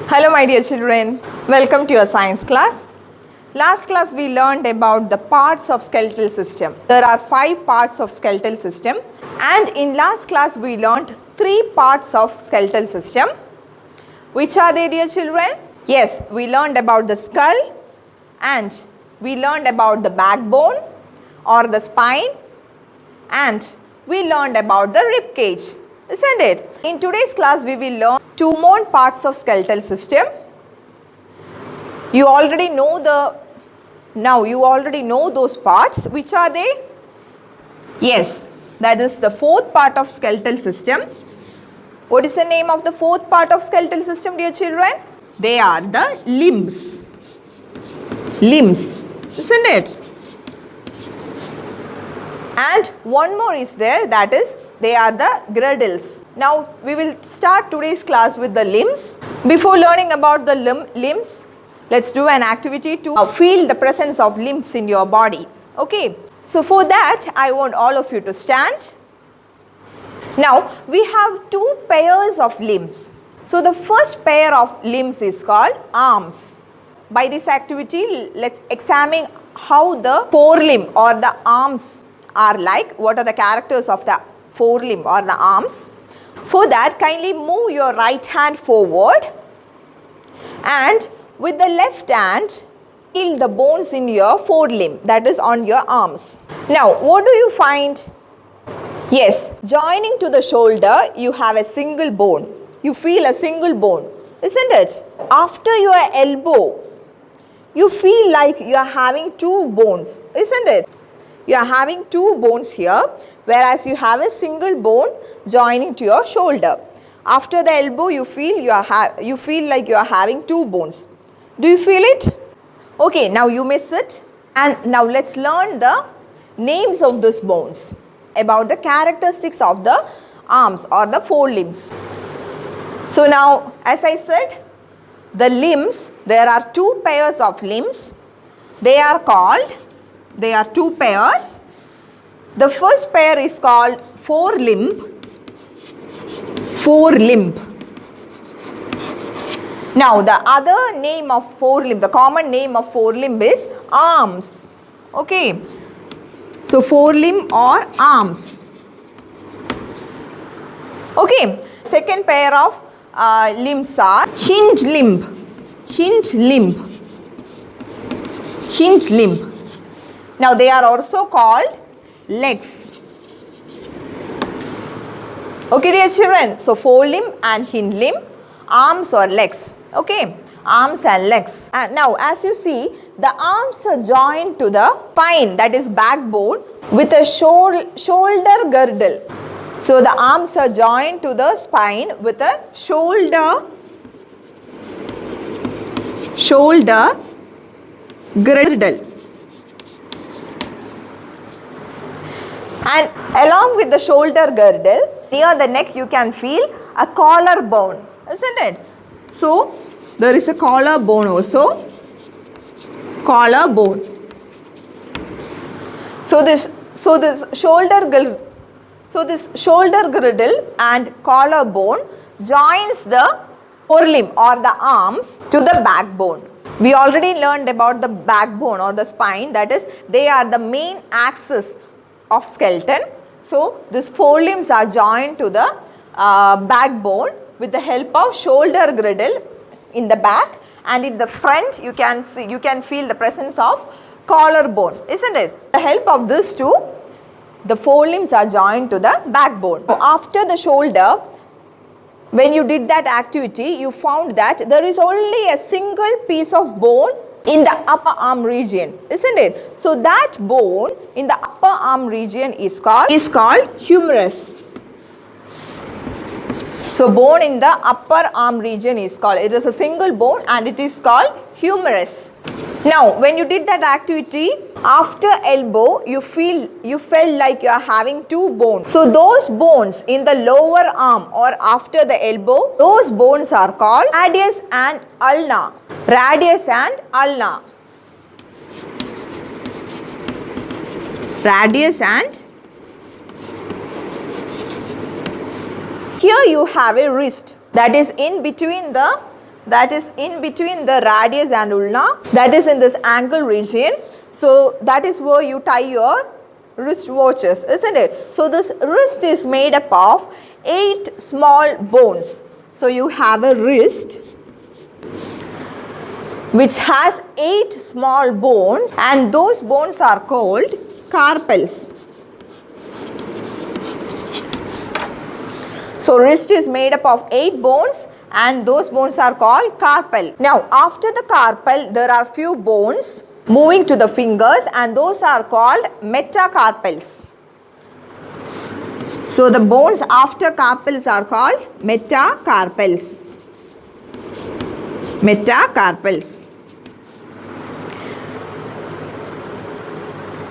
Hello my dear children, welcome to your science class. Last class we learned about the parts of skeletal system. There are 5 parts of skeletal system, and in last class we learned 3 parts of skeletal system. Which are they, dear children? Yes, we learned about the skull, and we learned about the backbone or the spine, and we learned about the rib cage, isn't it? In today's class we will learn 2 more parts of skeletal system. You already know those parts. Which are they? Yes, that is the 4th part of skeletal system. What is the name of the 4th part of skeletal system, dear children? They are the limbs. Limbs, isn't it? And one more is there, that is they are the girdles. Now we will start today's class with the limbs. Before learning about the limbs, let's do an activity to feel the presence of limbs in your body. Okay, so for that I want all of you to stand. Now we have 2 pairs of limbs. So the first pair of limbs is called arms. By this activity, let's examine how the forelimb or the arms are like. What are the characters of the forelimb or the arms? For that, kindly move your right hand forward, and with the left hand feel the bones in your forelimb, that is on your arms. Now what do you find? Yes, joining to the shoulder you have a single bone. You feel a single bone, isn't it? After your elbow you feel like you are having 2 bones, isn't it? You are having 2 bones here, whereas you have a single bone joining to your shoulder. After the elbow you feel like you are having 2 bones. Do you feel it? Okay, now you miss it. And now let's learn the names of these bones, about the characteristics of the arms or the forelimbs. So now, as I said, the limbs, there are 2 pairs of limbs. They are 2 pairs. The first pair is called forelimb. Now the other name of forelimb, the common name of forelimb is arms. Okay. So forelimb or arms. Okay. Second pair of limbs are hinge limb. Now they are also called legs. Okay, dear children. So forelimb and hinge limb, arms or legs. Okay, arms and legs. And now as you see, the arms are joined to the spine, that is backbone, with a shoulder girdle. So the arms are joined to the spine with a shoulder girdle. And along with the shoulder girdle, near the neck you can feel a collarbone, isn't it? So there is a collarbone also. So this shoulder girdle and collarbone joins the forelimb or the arms to the backbone. We already learned about the backbone or the spine, that is they are the main axis of skeleton. So these forelimbs are joined to the backbone with the help of shoulder girdle in the back, and in the front you can feel the presence of collarbone, isn't it? With the help of these 2, the forelimbs are joined to the backbone. After the shoulder, when you did that activity, you found that there is only a single piece of bone in the upper arm region, isn't it? So that bone in the upper arm region is called humerus. So bone in the upper arm region is called, it is a single bone and it is called humerus. Now when you did that activity, after elbow you felt like you are having 2 bones. So those bones in the lower arm or after the elbow, those bones are called radius and ulna. Here you have a wrist, that is in between the that is in between the radius and ulna, that is in this ankle region. So that is where you tie your wrist watches, isn't it? So this wrist is made up of 8 small bones. So you have a wrist which has 8 small bones, and those bones are called carpels. So wrist is made up of 8 bones, and those bones are called carpel. Now after the carpel there are few bones moving to the fingers, and those are called metacarpals. So the bones after carpels are called metacarpals. Metacarpals.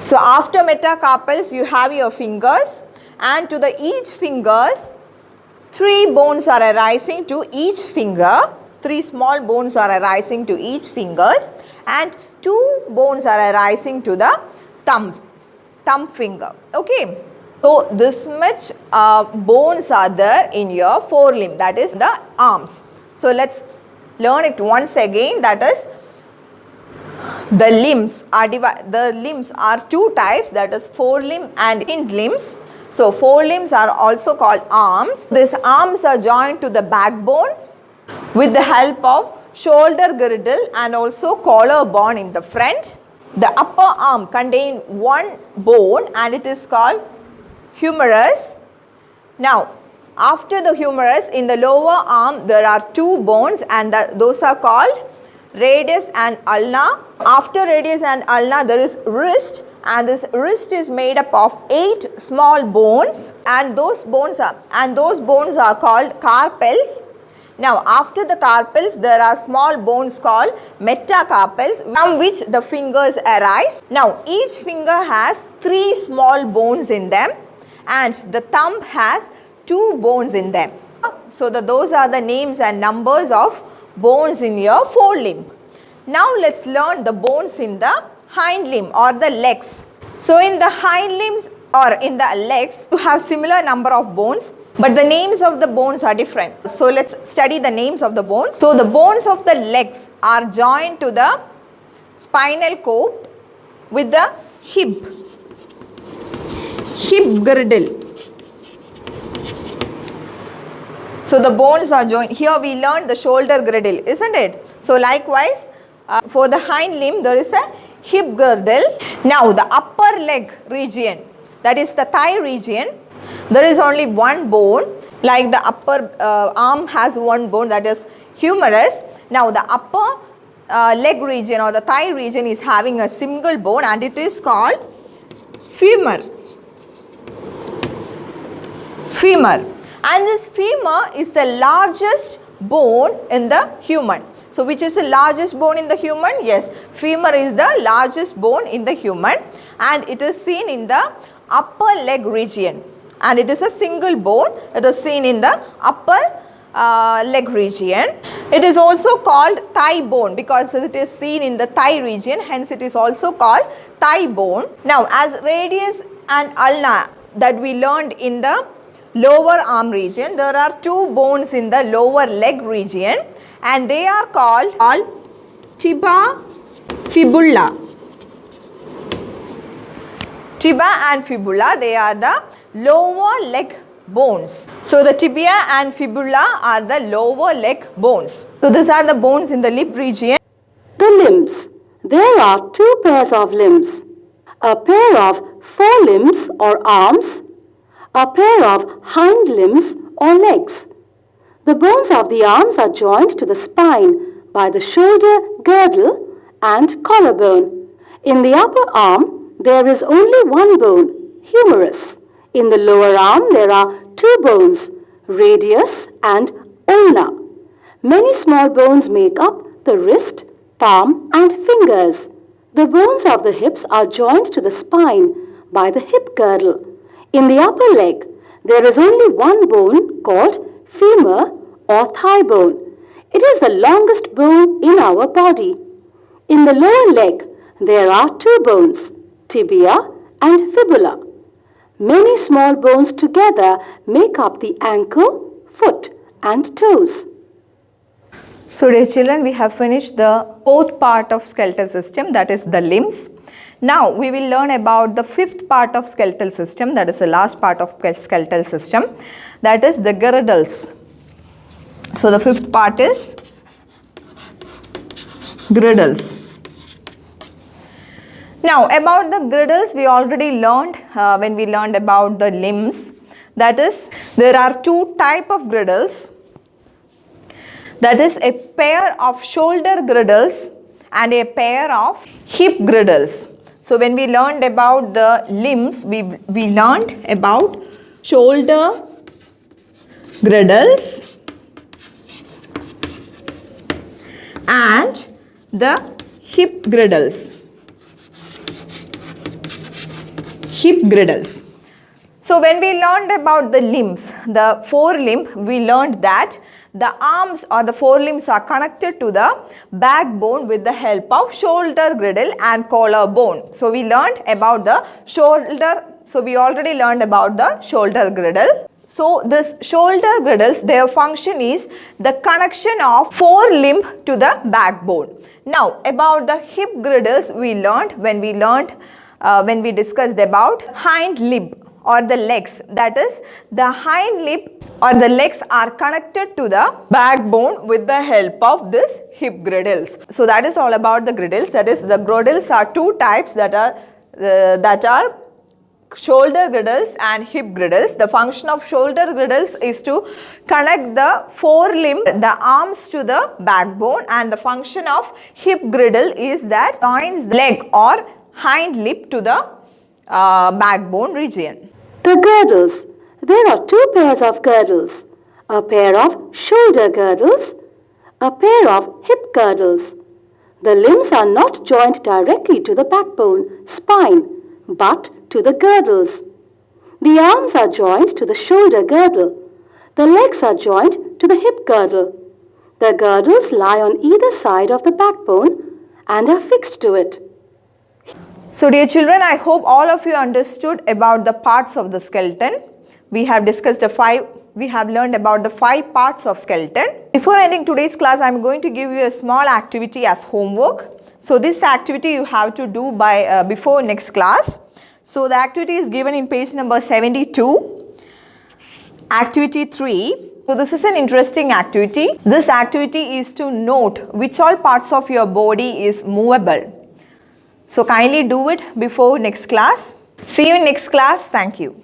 So after metacarpals you have your fingers, and to the each fingers 3 bones are arising to each finger. 3 small bones are arising to each fingers, and 2 bones are arising to the thumb finger. Okay. So this much bones are there in your forelimb, that is the arms. So let's learn it once again. That is, the limbs are 2 types, that is forelimb and hind limbs. So forelimbs are also called arms. These arms are joined to the backbone with the help of shoulder girdle and also collarbone in the front. The upper arm contains 1 bone, and it is called humerus. Now after the humerus, in the lower arm there are 2 bones, and those are called radius and ulna. After radius and ulna there is wrist, and this wrist is made up of 8 small bones, and those bones are called carpels. Now after the carpels there are small bones called metacarpals, from which the fingers arise. Now each finger has 3 small bones in them, and the thumb has 2 bones in them. So those are the names and numbers of bones in your forelimb. Now let's learn the bones in the hind limb or the legs. So in the hind limbs or in the legs you have similar number of bones, but the names of the bones are different. So let's study the names of the bones. So the bones of the legs are joined to the spinal cord with the hip girdle. So the bones are joined. Here we learned the shoulder girdle, isn't it? So likewise for the hind limb there is a hip girdle. Now the upper leg region, that is the thigh region, there is only 1 bone. Like the upper arm has 1 bone, that is humerus. Now the upper leg region or the thigh region is having a single bone, and it is called femur. And this femur is the largest bone in the human. So which is the largest bone in the human? Yes, femur is the largest bone in the human, and it is seen in the upper leg region, and it is a single bone. It is seen in the upper leg region. It is also called thigh bone because it is seen in the thigh region, hence it is also called thigh bone. Now as radius and ulna that we learned in the lower arm region, there are 2 bones in the lower leg region, and they are called tibia, fibula. Tibia and fibula, they are the lower leg bones. So the tibia and fibula are the lower leg bones. So these are the bones in the lip region. The limbs. There are 2 pairs of limbs. A pair of forelimbs or arms, a pair of hind limbs or legs. The bones of the arms are joined to the spine by the shoulder girdle and collarbone. In the upper arm, there is only 1 bone, humerus. In the lower arm, there are 2 bones, radius and ulna. Many small bones make up the wrist, palm and fingers. The bones of the hips are joined to the spine by the hip girdle. In the upper leg, there is only 1 bone called femur or thigh bone. It is the longest bone in our body. In the lower leg, there are 2 bones, tibia and fibula. Many small bones together make up the ankle, foot and toes. So dear children, we have finished the fourth part of skeletal system, that is the limbs. Now we will learn about the fifth part of skeletal system, that is the last part of skeletal system, that is the girdles. So the fifth part is girdles. Now about the girdles we already learned when we learned about the limbs, that is there are two types of girdles, that is a pair of shoulder girdles and a pair of hip girdles. So when we learned about the limbs, we learned about shoulder girdles and the hip girdles. Hip girdles. So when we learned about the limbs, the forelimb, we learned that the arms or the forelimbs are connected to the backbone with the help of shoulder girdle and collarbone. So we learned about the shoulder. So we already learned about the shoulder girdle. So this shoulder girdles, their function is the connection of forelimb to the backbone. Now about the hip girdles we learned when we discussed about hind limb or the legs, that is the hind limb or the legs are connected to the backbone with the help of this hip girdles. So that is all about the girdles. That is the girdles are two types, that are shoulder girdles and hip girdles. The function of shoulder girdles is to connect the forelimb, the arms to the backbone, and the function of hip girdle is that joins the leg or hind limb to the backbone region. The girdles. There are two pairs of girdles, a pair of shoulder girdles, a pair of hip girdles. The limbs are not joined directly to the backbone, spine, but to the girdles. The arms are joined to the shoulder girdle. The legs are joined to the hip girdle. The girdles lie on either side of the backbone and are fixed to it. So dear children, I hope all of you understood about the parts of the skeleton. We have learned about the 5 parts of skeleton. Before ending today's class, I am going to give you a small activity as homework. So this activity you have to do before next class. So the activity is given in page number 72. Activity 3. So this is an interesting activity. This activity is to note which all parts of your body is movable. So kindly do it before next class. See you in next class. Thank you.